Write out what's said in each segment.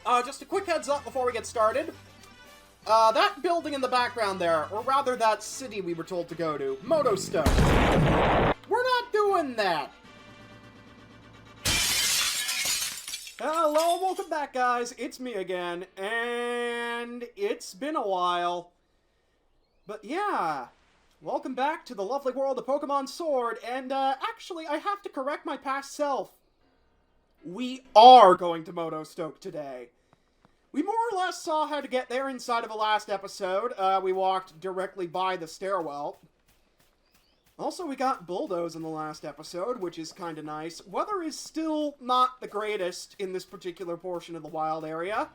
Just a quick heads up before we get started. That building in the background there, or rather that city we were told to go to, Motostoke. We're not doing that! Hello, welcome back, guys. It's me again, and it's been a while. But yeah, welcome back to the lovely world of Pokemon Sword, and actually, I have to correct my past self. We are going to Motostoke today. We more or less saw how to get there inside of the last episode. We walked directly by the stairwell. Also, we got Bulldoze in the last episode, which is kind of nice. Weather is still not the greatest in this particular portion of the wild area.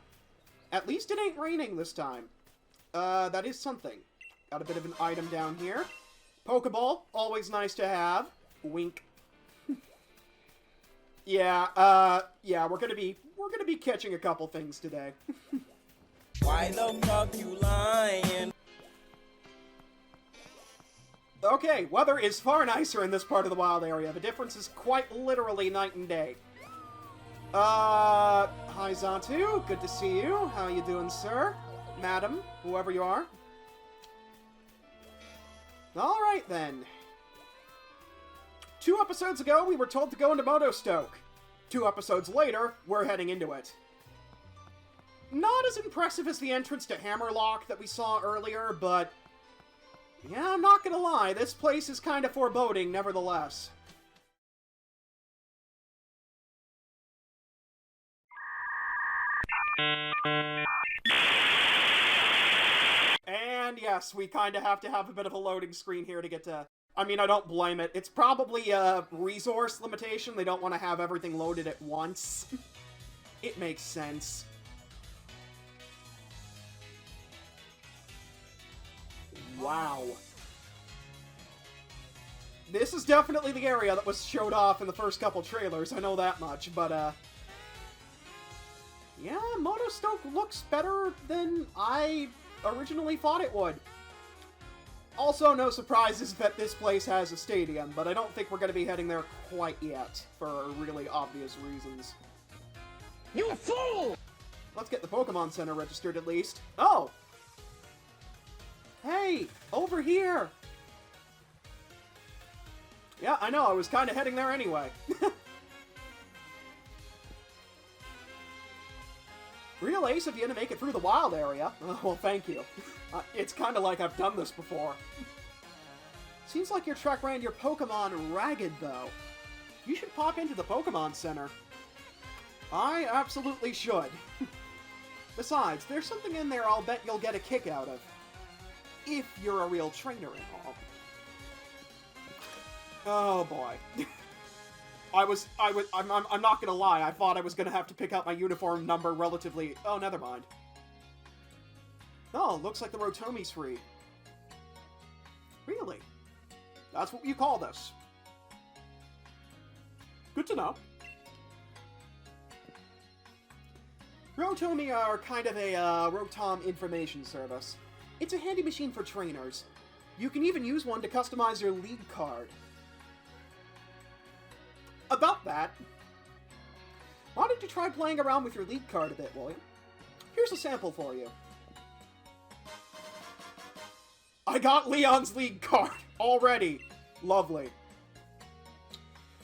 At least it ain't raining this time. That is something. Got a bit of an item down here. Pokeball, always nice to have. Wink. Yeah, we're gonna be catching a couple things today. Why the fuck you lying? Okay, weather is far nicer in this part of the wild area. The difference is quite literally night and day. Hi Zantu, good to see you. How you doing, sir? Madam, whoever you are. Alright then. 2 episodes ago, we were told to go into Motostoke. 2 episodes later, we're heading into it. Not as impressive as the entrance to Hammerlock that we saw earlier, but yeah, I'm not gonna lie, this place is kind of foreboding nevertheless. And yes, we kind of have to have a bit of a loading screen here to get to... I mean, I don't blame it. It's probably a resource limitation. They don't want to have everything loaded at once. It makes sense. Wow. This is definitely the area that was showed off in the first couple trailers, I know that much, but, yeah, Motostoke looks better than I originally thought it would. Also, no surprises that this place has a stadium, but I don't think we're going to be heading there quite yet, for really obvious reasons. You fool! Let's get the Pokemon Center registered at least. Oh! Hey! Over here! Yeah, I know, I was kind of heading there anyway. Real ace of you to make it through the wild area. Oh, well, thank you. It's kind of like I've done this before. Seems like your track ran your Pokemon ragged, though. You should pop into the Pokemon Center. I absolutely should. Besides, there's something in there I'll bet you'll get a kick out of. If you're a real trainer and all. Oh boy. I'm not gonna lie, I thought I was gonna have to pick out my uniform number relatively... Oh, never mind. Oh, looks like the Rotomi's free. Really? That's what you call this. Good to know. Rotomi are kind of a Rotom information service. It's a handy machine for trainers. You can even use one to customize your league card. About that, why don't you try playing around with your league card a bit, will you? Here's a sample for you. I got Leon's league card already. Lovely.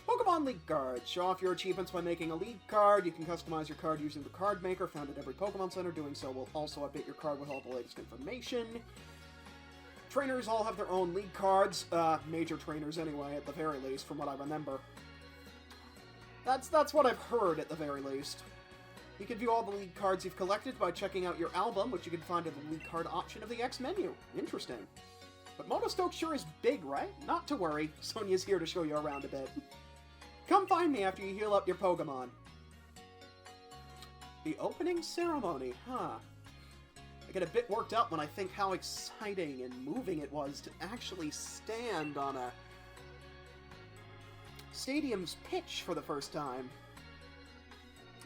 Pokemon League Card. Show off your achievements by making a league card. You can customize your card using the card maker found at every Pokemon Center. Doing so will also update your card with all the latest information. Trainers all have their own league cards. Major trainers anyway, at the very least, from what I remember. That's what I've heard, at the very least. You can view all the league cards you've collected by checking out your album, which you can find in the league card option of the X menu. Interesting. But Motostoke sure is big, right? Not to worry, Sonia's here to show you around a bit. Come find me after you heal up your Pokemon. The opening ceremony, huh? I get a bit worked up when I think how exciting and moving it was to actually stand on a stadium's pitch for the first time.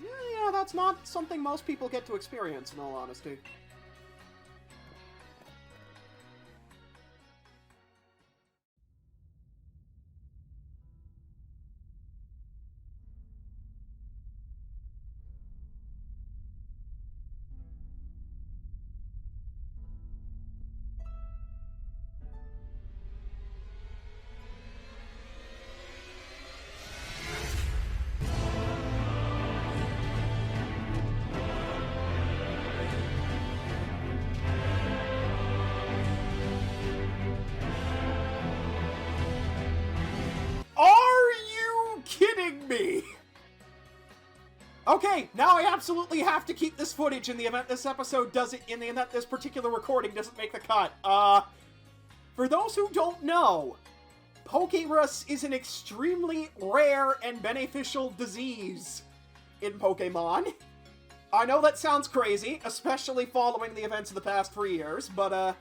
Yeah, that's not something most people get to experience, in all honesty. Okay, now I absolutely have to keep this footage in the event this episode doesn't, in the event this particular recording doesn't make the cut. For those who don't know, Pokerus is an extremely rare and beneficial disease in Pokemon. I know that sounds crazy, especially following the events of the past 3 years, but,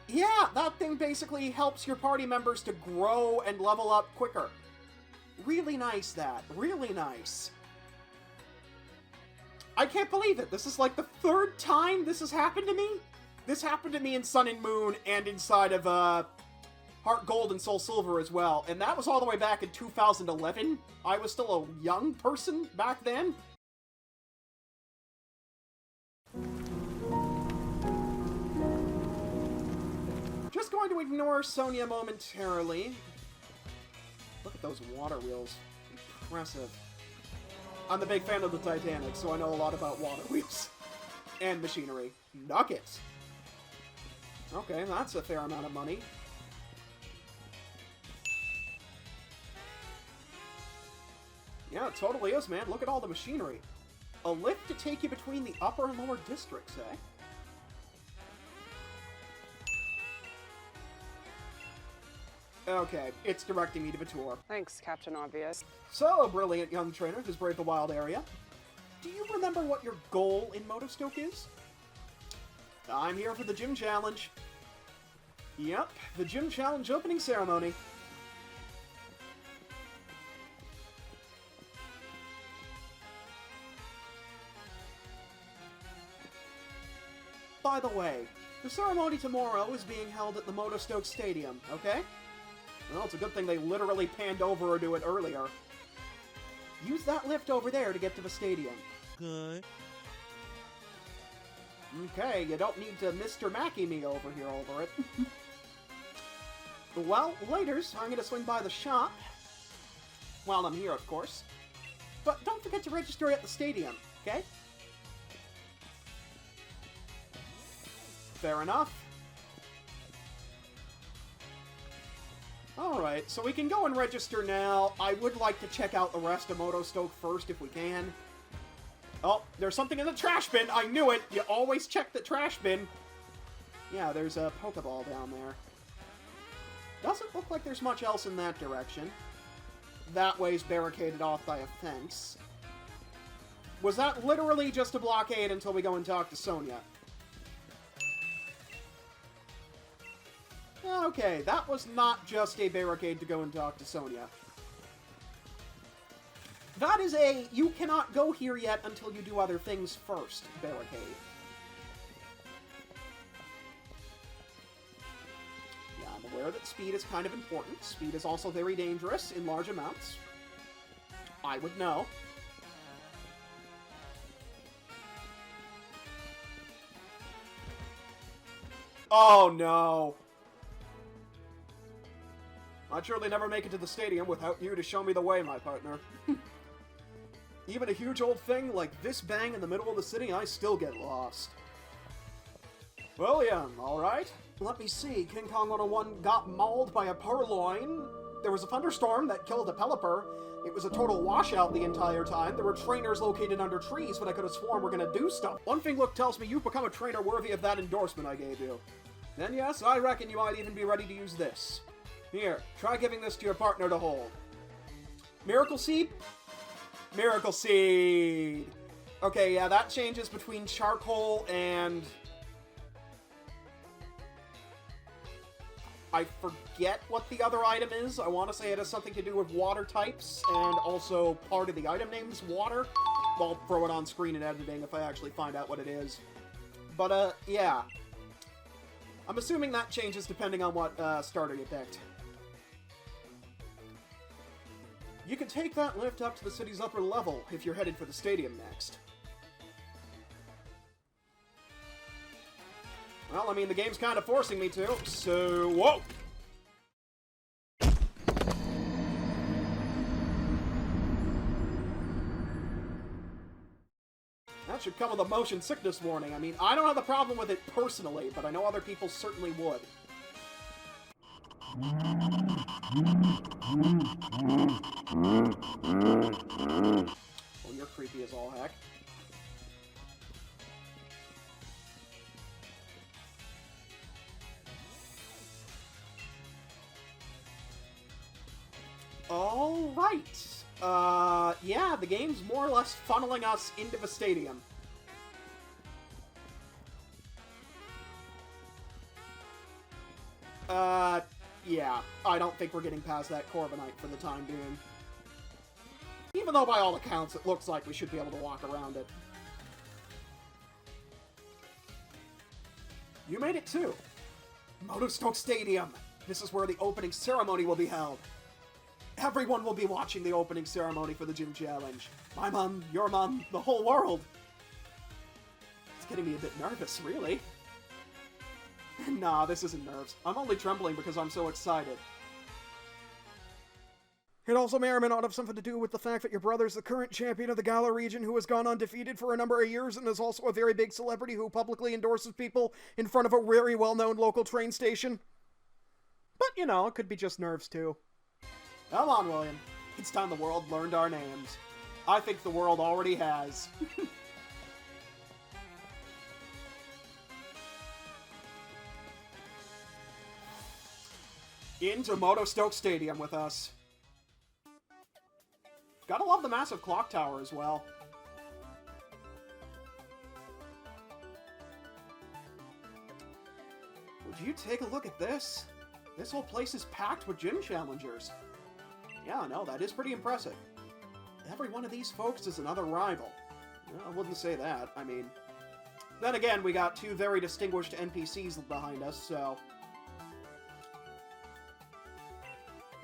yeah, that thing basically helps your party members to grow and level up quicker. Really nice, that. Really nice. I can't believe it. This is like the 3rd time this has happened to me. This happened to me in Sun and Moon and inside of, Heart Gold and Soul Silver as well. And that was all the way back in 2011. I was still a young person back then. Just going to ignore Sonia momentarily. Look at those water wheels. Impressive. I'm a big fan of the Titanic, so I know a lot about water wheels. And machinery. Nuggets! Okay, that's a fair amount of money. Yeah, it totally is, man. Look at all the machinery. A lift to take you between the upper and lower districts, eh? Okay, it's directing me to Batur. Thanks, Captain Obvious. So, brilliant young trainer who's braved the wild area. Do you remember what your goal in Motostoke is? I'm here for the gym challenge. Yep, the gym challenge opening ceremony. By the way, the ceremony tomorrow is being held at the Motostoke Stadium, okay? Well, it's a good thing they literally panned over to it earlier. Use that lift over there to get to the stadium. Good. Okay, you don't need to Mr. Mackey me over here over it. Well, laters, I'm gonna swing by the shop. While I'm here, of course. But don't forget to register at the stadium, okay? Fair enough. Alright, so we can go and register now. I would like to check out the rest of Motostoke first if we can. Oh, there's something in the trash bin! I knew it! You always check the trash bin! Yeah, there's a Pokeball down there. Doesn't look like there's much else in that direction. That way's barricaded off by a fence. Was that literally just a blockade until we go and talk to Sonia? Okay, that was not just a barricade to go and talk to Sonia. That is a you cannot go here yet until you do other things first barricade. Yeah, I'm aware that speed is kind of important. Speed is also very dangerous in large amounts. I would know. Oh no! I'd surely never make it to the stadium without you to show me the way, my partner. Even a huge old thing like this bang in the middle of the city, I still get lost. Well, yeah, alright. Let me see. King Kong 101 got mauled by a purloin. There was a thunderstorm that killed a Pelipper. It was a total washout the entire time. There were trainers located under trees, but I could have sworn we're gonna do stuff. One thing look tells me you've become a trainer worthy of that endorsement I gave you. Then yes, I reckon you might even be ready to use this. Here, try giving this to your partner to hold. Miracle Seed? Miracle Seed! Okay, yeah, that changes between charcoal and... I forget what the other item is. I want to say it has something to do with water types, and also part of the item name is water. I'll throw it on screen in editing if I actually find out what it is. But, yeah. I'm assuming that changes depending on what starter you picked. You can take that lift up to the city's upper level if you're headed for the stadium next. Well, I mean, the game's kind of forcing me to, so... Whoa! That should come with a motion sickness warning. I mean, I don't have a problem with it personally, but I know other people certainly would. Well, you're creepy as all heck. Alright. Yeah, the game's more or less funneling us into the stadium. Yeah, I don't think we're getting past that Corbinite for the time being. Even though, by all accounts, it looks like we should be able to walk around it. You made it too! Motostoke Stadium! This is where the opening ceremony will be held. Everyone will be watching the opening ceremony for the Gym Challenge. My mom, your mom, the whole world. It's getting me a bit nervous, really. Nah, this isn't nerves. I'm only trembling because I'm so excited. It also may or may not have something to do with the fact that your brother's the current champion of the Galar region who has gone undefeated for a number of years and is also a very big celebrity who publicly endorses people in front of a very well-known local train station. But, you know, it could be just nerves, too. Come on, William. It's time the world learned our names. I think the world already has. Into Motostoke Stadium with us. Gotta love the massive clock tower as well. Would you take a look at this? This whole place is packed with gym challengers. Yeah, no, that is pretty impressive. Every one of these folks is another rival. No, I wouldn't say that. I mean... Then again, we got two very distinguished NPCs behind us, so...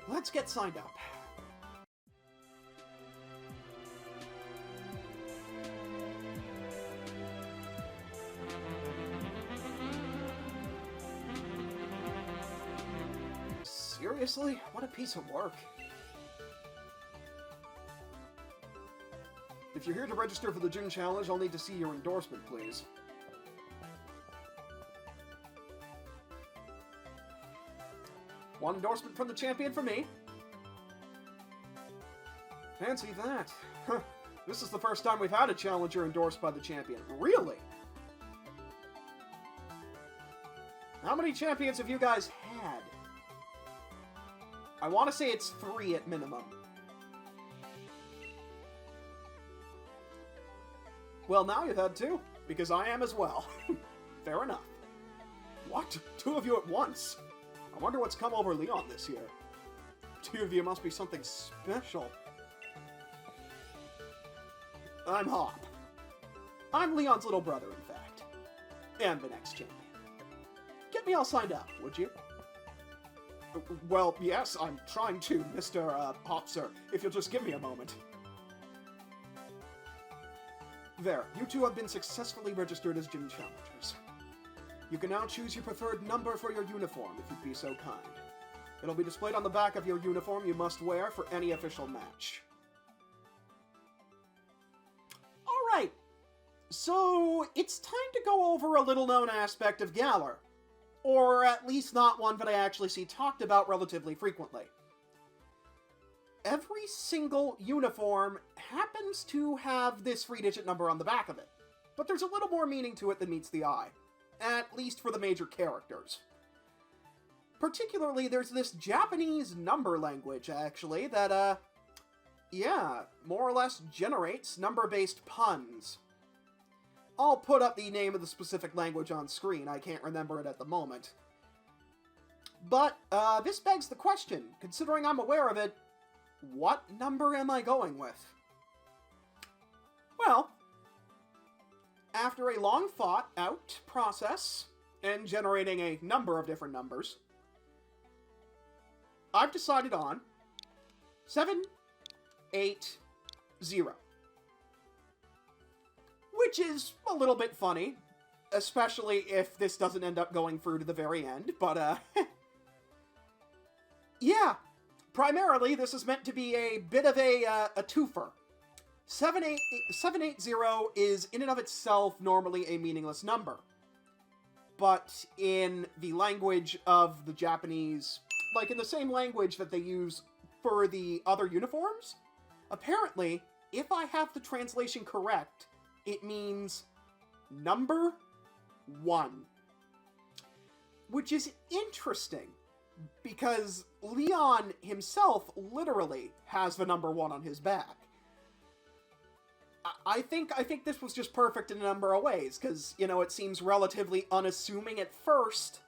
Let's get signed up. Seriously? What a piece of work. If you're here to register for the Gym Challenge, I'll need to see your endorsement, please. One endorsement from the champion for me. Fancy that. This is the first time we've had a challenger endorsed by the champion. Really? How many champions have you guys had? I want to say it's 3 at minimum. Well, now you've had 2, because I am as well. Fair enough. What? 2 of you at once? I wonder what's come over Leon this year. 2 of you must be something special. I'm Hop. I'm Leon's little brother, in fact. And the next champion. Get me all signed up, would you? Well, yes, I'm trying to, Mr. Hop, sir, if you'll just give me a moment. There, you 2 have been successfully registered as gym challengers. You can now choose your preferred number for your uniform, if you'd be so kind. It'll be displayed on the back of your uniform you must wear for any official match. Alright, so it's time to go over a little-known aspect of Galar. Or at least not one that I actually see talked about relatively frequently. Every single uniform happens to have this 3-digit number on the back of it, but there's a little more meaning to it than meets the eye. At least for the major characters. Particularly, there's this Japanese number language, actually, that, yeah, more or less generates number-based puns. I'll put up the name of the specific language on screen, I can't remember it at the moment. But, this begs the question, considering I'm aware of it, what number am I going with? Well, after a long thought-out process, and generating a number of different numbers, I've decided on 780. Which is a little bit funny, especially if this doesn't end up going through to the very end, but, yeah, primarily this is meant to be a bit of a twofer. 780 is, in and of itself, normally a meaningless number. But in the language of the Japanese, like in the same language that they use for the other uniforms, apparently if I have the translation correct, it means number 1. Which is interesting, because Leon himself literally has the number 1 on his back. I think this was just perfect in a number of ways, because, you know, it seems relatively unassuming at first,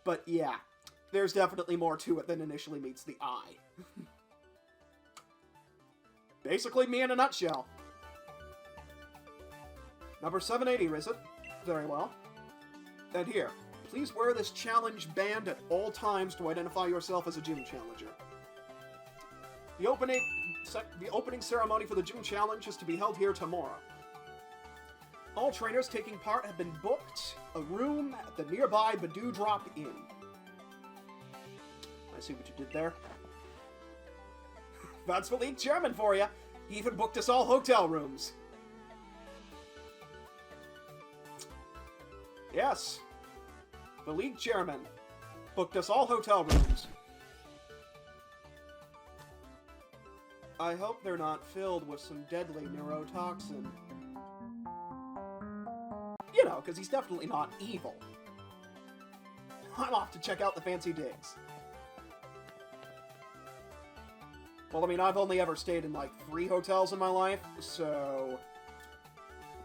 but yeah, there's definitely more to it than initially meets the eye. Basically me in a nutshell. Number 780, is it? Very well. And here, please wear this challenge band at all times to identify yourself as a gym challenger. The opening ceremony for the gym challenge is to be held here tomorrow. All trainers taking part have been booked a room at the nearby Badoo Drop Inn. I see what you did there. That's the league chairman for you. He even booked us all hotel rooms. Yes. The league chairman booked us all hotel rooms. I hope they're not filled with some deadly neurotoxin. You know, because he's definitely not evil. I'm off to check out the fancy digs. Well, I mean, I've only ever stayed in, like, 3 hotels in my life, so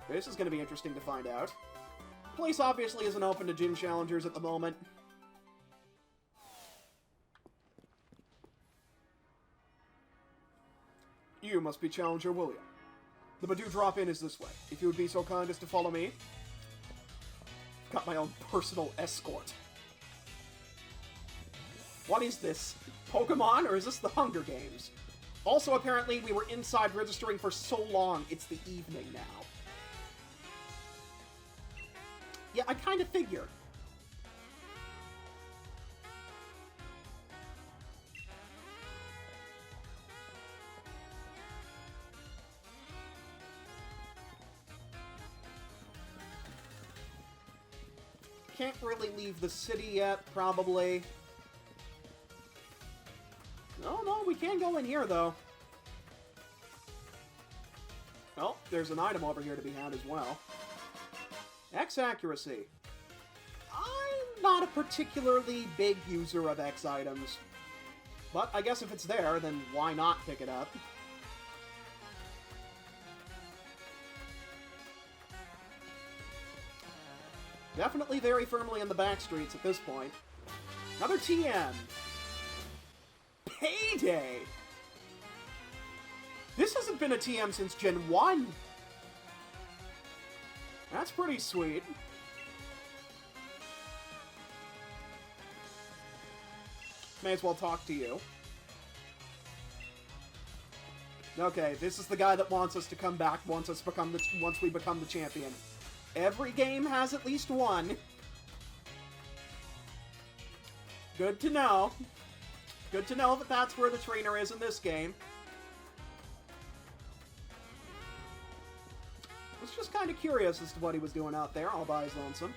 this is going to be interesting to find out. The place obviously isn't open to gym challengers at the moment. You must be Challenger William. The Badoo Drop-In is this way. If you would be so kind as to follow me. Got my own personal escort. What is this? Pokemon, or is this the Hunger Games? Also, apparently, we were inside registering for so long, it's the evening now. Yeah, I kind of figured. Can't really leave the city yet, probably. No, we can go in here, though. Oh, there's an item over here to be had as well. X accuracy. I'm not a particularly big user of X items. But I guess if it's there, then why not pick it up? Definitely very firmly in the back streets at this point. Another TM. Payday! This hasn't been a TM since Gen 1. That's pretty sweet. May as well talk to you. Okay, this is the guy that wants us to come back once we become the champion. Every game has at least one. Good to know. Good to know that that's where the trainer is in this game. I was just kind of curious as to what he was doing out there all by his lonesome.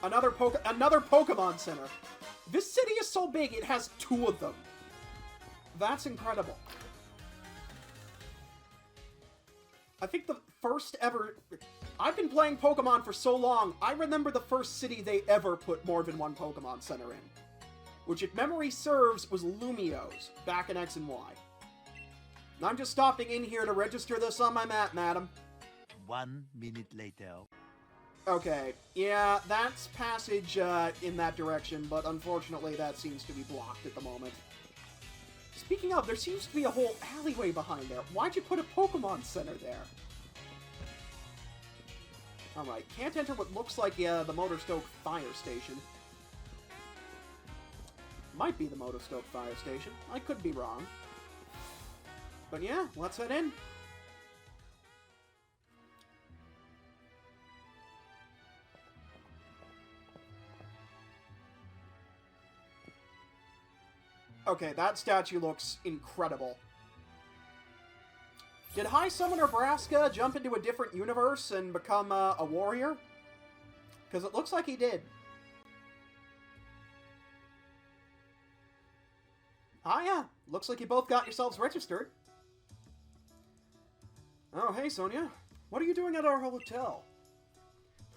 Another Pokemon Center. This city is so big, it has 2 of them. That's incredible. I think the first ever... I've been playing Pokemon for so long, I remember the first city they ever put more than one Pokemon Center in. Which, if memory serves, was Lumio's, back in X and Y. And I'm just stopping in here to register this on my map, madam. 1 minute later. Okay, yeah, that's passage in that direction, but unfortunately that seems to be blocked at the moment. Speaking of, there seems to be a whole alleyway behind there. Why'd you put a Pokemon Center there? Alright, can't enter what looks like the Motostoke Fire Station. Might be the Motostoke Fire Station. I could be wrong. But yeah, let's head in. Okay, that statue looks incredible. Did High Summoner Braska jump into a different universe and become a warrior? Because it looks like he did. Ah yeah, looks like you both got yourselves registered. Oh, hey, Sonia. What are you doing at our hotel?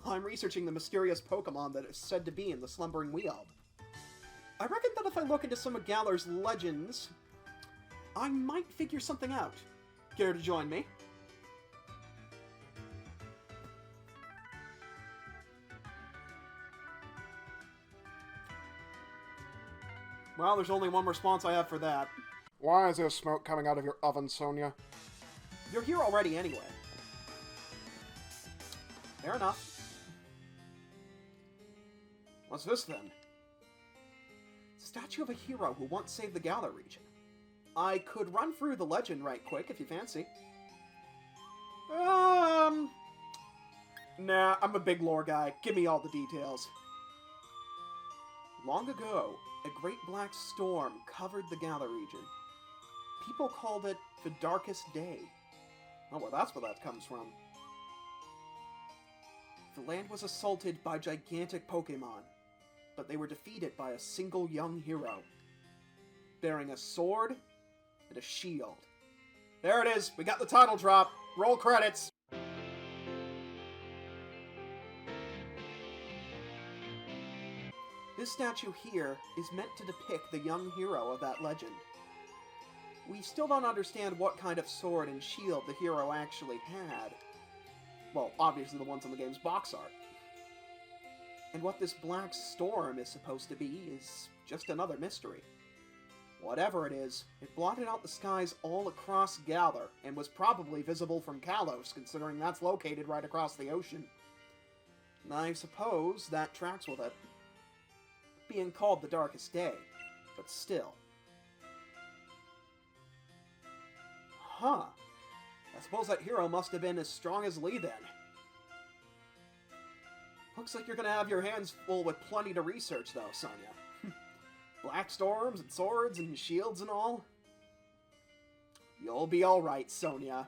I'm researching the mysterious Pokémon that is said to be in the Slumbering Weald. I reckon that if I look into some of Galar's legends, I might figure something out. Care to join me? Well, there's only one response I have for that. Why is there smoke coming out of your oven, Sonia? You're here already anyway. Fair enough. What's this then? It's a statue of a hero who once saved the Galar region. I could run through the legend right quick if you fancy. Nah, I'm a big lore guy. Give me all the details. Long ago, a great black storm covered the Galar region. People called it the Darkest Day. Oh, well, that's where that comes from. The land was assaulted by gigantic Pokémon, but they were defeated by a single young hero, bearing a sword and a shield. There it is! We got the title drop! Roll credits! This statue here is meant to depict the young hero of that legend. We still don't understand what kind of sword and shield the hero actually had. Well, obviously the ones on the game's box art. And what this black storm is supposed to be is just another mystery. Whatever it is, it blotted out the skies all across Galar, and was probably visible from Kalos, considering that's located right across the ocean. I suppose that tracks with it. Being called the Darkest Day, but still. Huh. I suppose that hero must have been as strong as Lee then. Looks like you're gonna have your hands full with plenty to research though, Sonia. Black storms and swords and shields and all. You'll be alright, Sonia.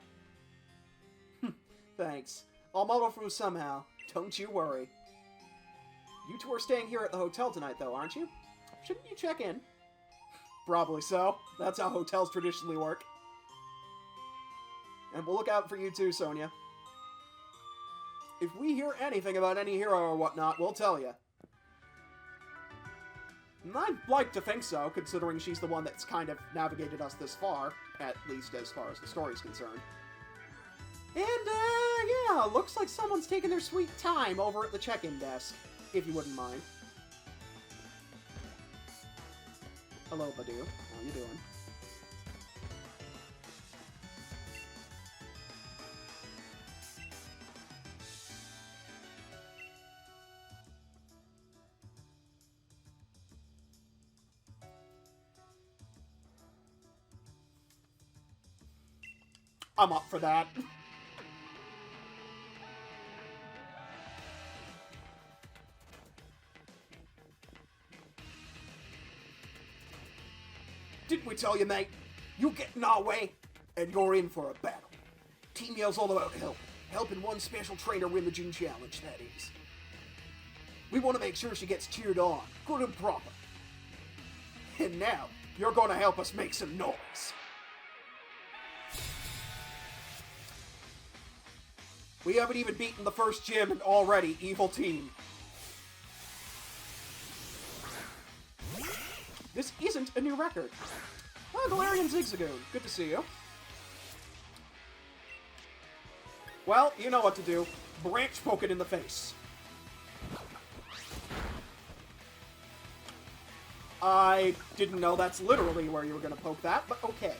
Thanks. I'll muddle through somehow. Don't you worry. You two are staying here at the hotel tonight though, aren't you? Shouldn't you check in? Probably so. That's how hotels traditionally work. And we'll look out for you too, Sonia. If we hear anything about any hero or whatnot, we'll tell you. And I'd like to think so, considering she's the one that's kind of navigated us this far, at least as far as the story's concerned. And, yeah, looks like someone's taking their sweet time over at the check-in desk, if you wouldn't mind. Hello, Badu. How you doing? I'm up for that. Didn't we tell you, mate? You get in our way, and you're in for a battle. Team Yell's all about help. Helping one special trainer win the gym challenge, that is. We want to make sure she gets cheered on, good and proper. And now, you're going to help us make some noise. We haven't even beaten the first gym, and already evil team. This isn't a new record. Oh, Galarian Zigzagoon. Good to see you. Well, you know what to do. Branch poke it in the face. I didn't know that's literally where you were going to poke that, but okay.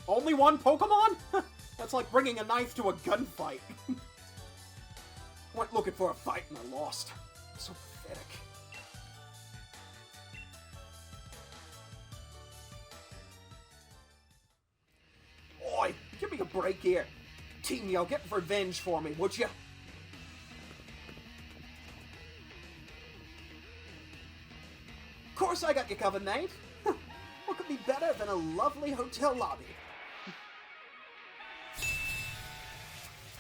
Only one Pokemon? That's like bringing a knife to a gunfight. Went looking for a fight and I lost. So pathetic. Oi, give me a break here. Team Yell, get revenge for me, would ya? Of course I got you covered, mate. What could be better than a lovely hotel lobby.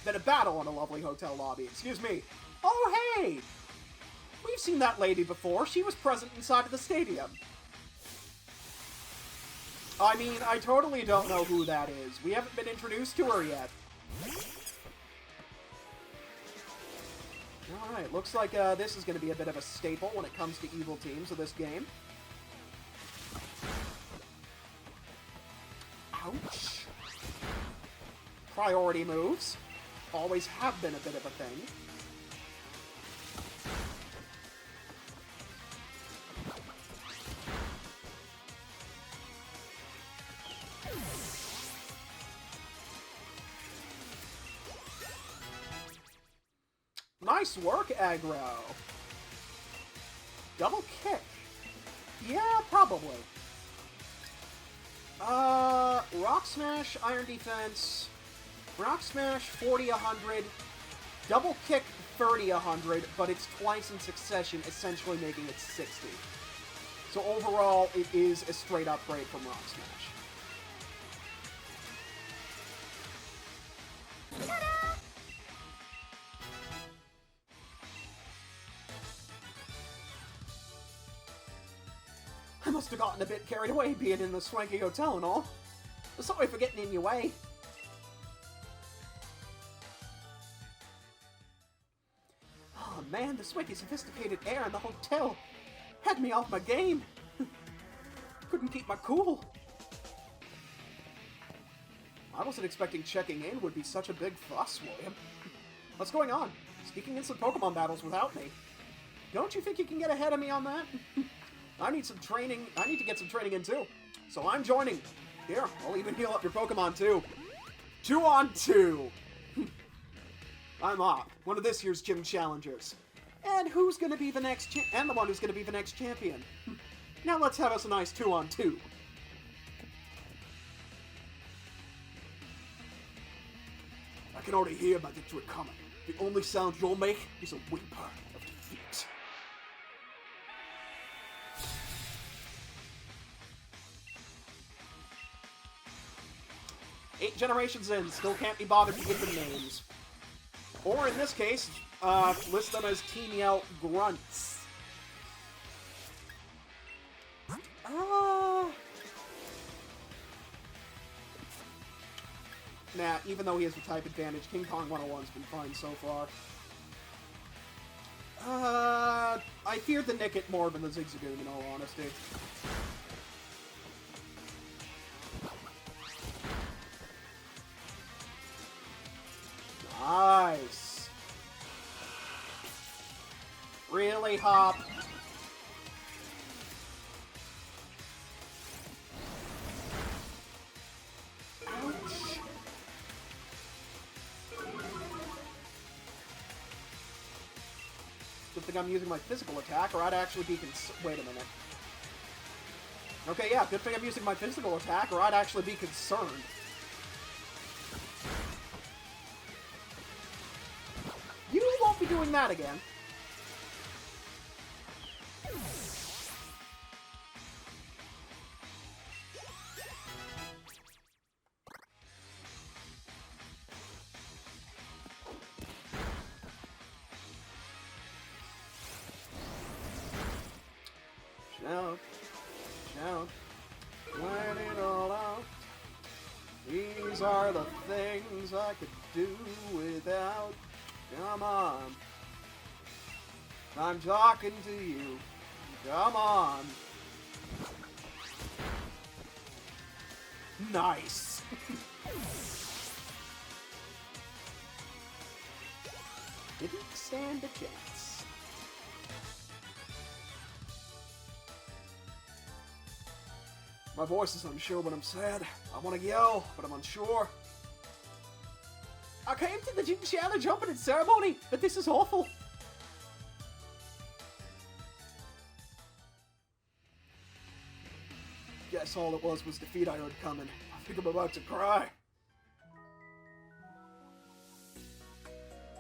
Than a battle in a lovely hotel lobby, excuse me. Oh, hey! We've seen that lady before. She was present inside of the stadium. I mean, I totally don't know who that is. We haven't been introduced to her yet. Alright, looks like this is going to be a bit of a staple when it comes to evil teams of this game. Ouch. Priority moves. Always have been a bit of a thing. Nice work, aggro. Double kick. Yeah, probably. Rock Smash, Iron Defense. Rock Smash, 40-100. Double kick, 30-100, but it's twice in succession, essentially making it 60. So overall, it is a straight upgrade from Rock Smash. I must have gotten a bit carried away being in the swanky hotel and all. Sorry for getting in your way. Oh man, the swanky sophisticated air in the hotel had me off my game. Couldn't keep my cool. I wasn't expecting checking in would be such a big fuss, William. What's going on? Sneaking in some Pokemon battles without me. Don't you think you can get ahead of me on that? I need some training. I need to get some training in too. So I'm joining. Here, I'll even heal up your Pokemon too. 2-on-2. I'm off. One of this year's gym challengers. And who's going to be the next and the one who's going to be the next champion. Now let's have us a nice 2-on-2. I can already hear my victory coming. The only sound you'll make is a whimper of defeat. Eight generations in, still can't be bothered to give them names. Or in this case, list them as Team Yell Grunts. Nah, even though he has the type advantage, King Kong 101's been fine so far. I feared the Nickit more than the Zigzagoon, in all honesty. Nice. Really, Hop? Ouch. Good thing I'm using my physical attack, or I'd actually be wait a minute. Okay, yeah, good thing I'm using my physical attack, or I'd actually be concerned. You won't be doing that again. Shout, shout, let it all out. These are the things I could do without. Come on. I'm talking to you. Come on. Nice. Didn't stand a chance. My voice is unsure when I'm sad. I want to yell, but I'm unsure. I came to the gym challenge opening ceremony, but this is awful. Guess all it was defeat I heard coming. I think I'm about to cry.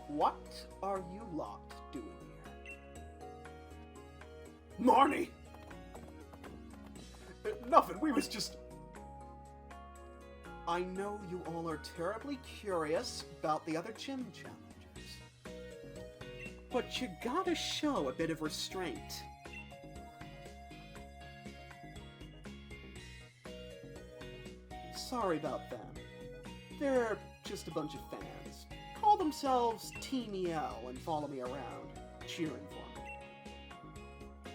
What are you lot doing here? Marnie! Nothing, we was just... I know you all are terribly curious about the other gym challenges. But you gotta show a bit of restraint. Sorry about them. They're just a bunch of fans. Call themselves Team EL and follow me around, cheering for me.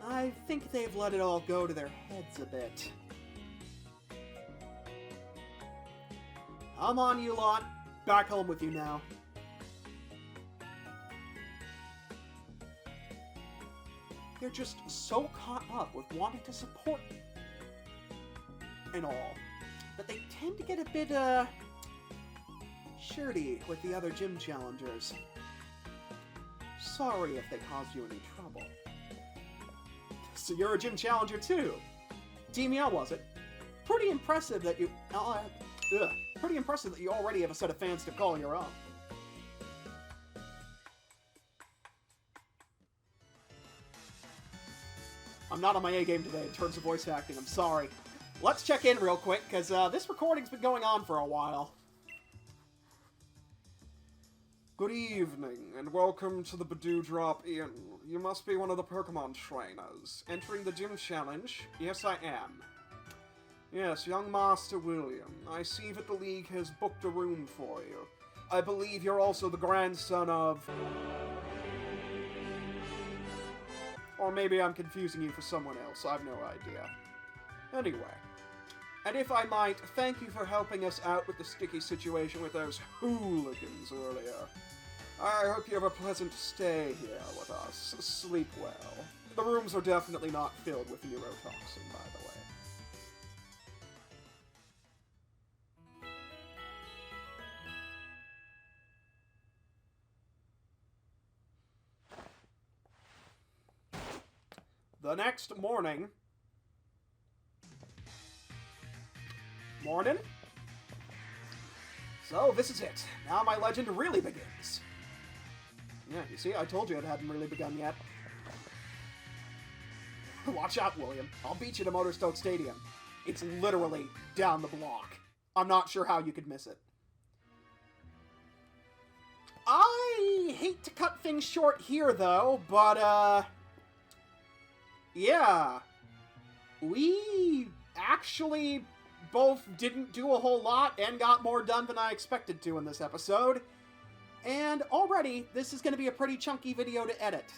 I think they've let it all go to their heads a bit. Come on, you lot. Back home with you now. They're just so caught up with wanting to support me and all, that they tend to get a bit, shirty with the other gym challengers. Sorry if they caused you any trouble. So you're a gym challenger too? Team EL, was it? Pretty impressive that you... Pretty impressive that you already have a set of fans to call your own. I'm not on my A game today in terms of voice acting, I'm sorry. Let's check in real quick, because this recording's been going on for a while. Good evening, and welcome to the Badoo Drop Inn. You must be one of the Pokémon trainers. Entering the gym challenge? Yes, I am. Yes, young Master William. I see that the League has booked a room for you. I believe you're also the grandson of... Or maybe I'm confusing you for someone else, I've no idea. Anyway, and if I might, thank you for helping us out with the sticky situation with those hooligans earlier. I hope you have a pleasant stay here with us. Sleep well. The rooms are definitely not filled with neurotoxin, by the way. The next morning... Morning? So, this is it. Now my legend really begins. Yeah, you see, I told you it hadn't really begun yet. Watch out, William. I'll beat you to Motostoke Stadium. It's literally down the block. I'm not sure how you could miss it. I hate to cut things short here, though, but, yeah. We actually both didn't do a whole lot and got more done than I expected to in this episode. And already, this is going to be a pretty chunky video to edit.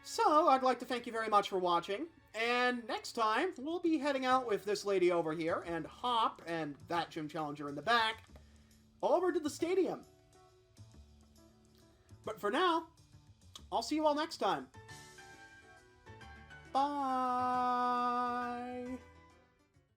So, I'd like to thank you very much for watching. And next time, we'll be heading out with this lady over here, and Hop, and that gym challenger in the back, over to the stadium. But for now, I'll see you all next time. Bye!